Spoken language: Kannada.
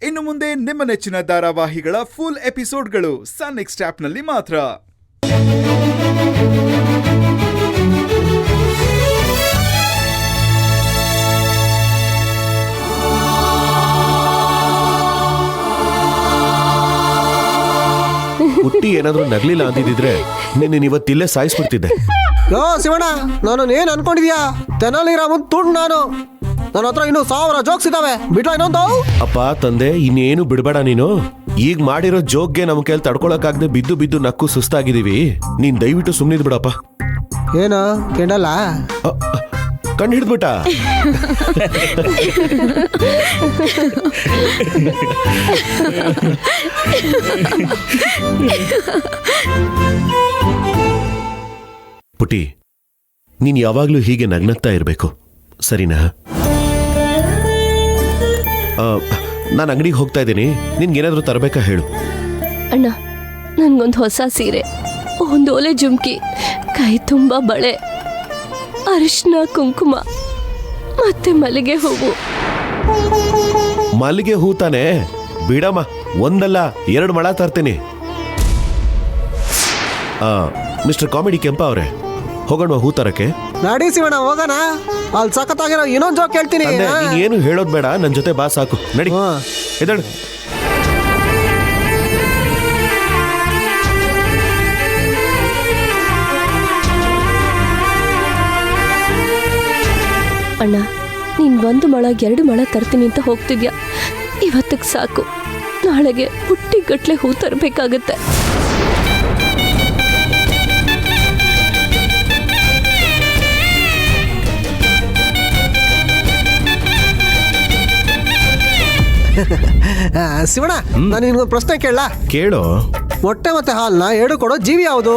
ಇನ್ನು ಮುಂದೆ ನಿಮ್ಮ ನೆಚ್ಚಿನ ಧಾರಾವಾಹಿಗಳ ಫುಲ್ ಎಪಿಸೋಡ್ಗಳು ಸನ್ ನೆಕ್ಸ್ಟ್ ಆಪ್ನಲ್ಲಿ ಮಾತ್ರ. ಹುಟ್ಟಿ ಏನಾದ್ರೂ ನಗ್ಲಿಲ್ಲ ಅಂದಿದ್ರೆ ನಿನ್ನ ಇವತ್ತಿಲ್ಲೇ ಸಾಯಿಸ್ಬಿಡ್ತಿದ್ದೆ. ಯೋ ಶಿವಣ್ಣ, ನಾನು ಏನ್ ಅನ್ಕೊಂಡಿದ್ಯಾ? ತೆನಾಲಿರಾಮನ್ ತುಂಡ್ ನಾನು. ನನ್ನ ಹತ್ರ ಇನ್ನೂ 1000 ಜೋಕ್ಸ್ ಇದಾವೆ. ಬಿಟ್ಲ ಇನ್ನೊಂದು? ಅಪ್ಪ ತಂದೆ, ಇನ್ನೇನು ಬಿಡ್ಬೇಡ ನೀನು. ಈಗ ಮಾಡಿರೋ ಜೋಕ್ಗೆ ನಮ್ ಕೈಲಿ ತಡ್ಕೊಳಕ್ಕಾಗದೆ ಬಿದ್ದು ಬಿದ್ದು ನಕ್ಕು ಸುಸ್ತಾಗಿದೀವಿ. ನೀನ್ ದಯವಿಟ್ಟು ಸುಮ್ಮನಿದ್ ಬಿಡಪ್ಪ. ಏನು ಕೆಂಡಲ್ಲ ಕಣ್ಣು ಹಿಡ್ಬಿಟ್ಟ? ಪುಟಿ, ನೀನ್ ಯಾವಾಗ್ಲೂ ಹೀಗೆ ನಗ್ನಗ್ತಾ ಇರ್ಬೇಕು, ಸರಿನಾ? ನಾನು ಅಂಗಡಿಗೆ ಹೋಗ್ತಾ ಇದ್ದೀನಿ, ನಿನ್ಗೇನಾದ್ರೂ ತರಬೇಕಾ ಹೇಳು. ಅಣ್ಣ, ನನ್ಗೊಂದು ಹೊಸ ಸೀರೆ, ಒಂದು ಓಲೆ ಜುಮ್ಕಿ, ಕೈ ತುಂಬ ಬಳೆ, ಅರಿಶಿನ ಕುಂಕುಮ ಮತ್ತೆ ಮಲ್ಲಿಗೆ ಹೂವು. ಮಲ್ಲಿಗೆ ಹೂ ತಾನೆ, ಬಿಡಮ್ಮ, ಒಂದಲ್ಲ 2 ಮೊಳ ತರ್ತೀನಿ. ಮಿಸ್ಟರ್ ಕಾಮಿಡಿ ಕೆಂಪ ಅವ್ರೆ, ಹೋಗೋಣ ಹೂ ತರಕ್ಕೆ? ನಡಿ ಶಿವಣ್ಣ, ಹೋಗೋಣ. ಅಲ್ಲಿ ಸಖತ್ತಾಗಿರೋ ಇನ್ನೊಂದು ಜೋಕ್ ಹೇಳ್ತೀನಿ. ಏನು ಹೇಳೋದ್ ಬೇಡ, ನನ್ ಜೊತೆ ಬಾ ಸಾಕು. ನಡಿ, ಎದಳು. ಅಣ್ಣ, ನೀನ್ 1 ಮೊಳ 2 ಮೊಳ ತರ್ತೀನಿ ಅಂತ ಹೋಗ್ತಿದ್ಯಾ. ಇವತ್ತಿಗೆ ಸಾಕು, ನಾಳೆಗೆ ಪುಟ್ಟಿಗಟ್ಲೆ ಹೂ ತರಬೇಕಾಗತ್ತೆ. ಶಿವಣ್ಣ, ನಾನು ನಿನ್ಗೊಂದು ಪ್ರಶ್ನೆ ಕೇಳಲಾ? ಕೇಳು. ಮೊಟ್ಟೆ ಮತ್ತೆ ಹಾಲ್ನ 2 ಕೊಡೋ ಜೀವಿ ಯಾವುದು?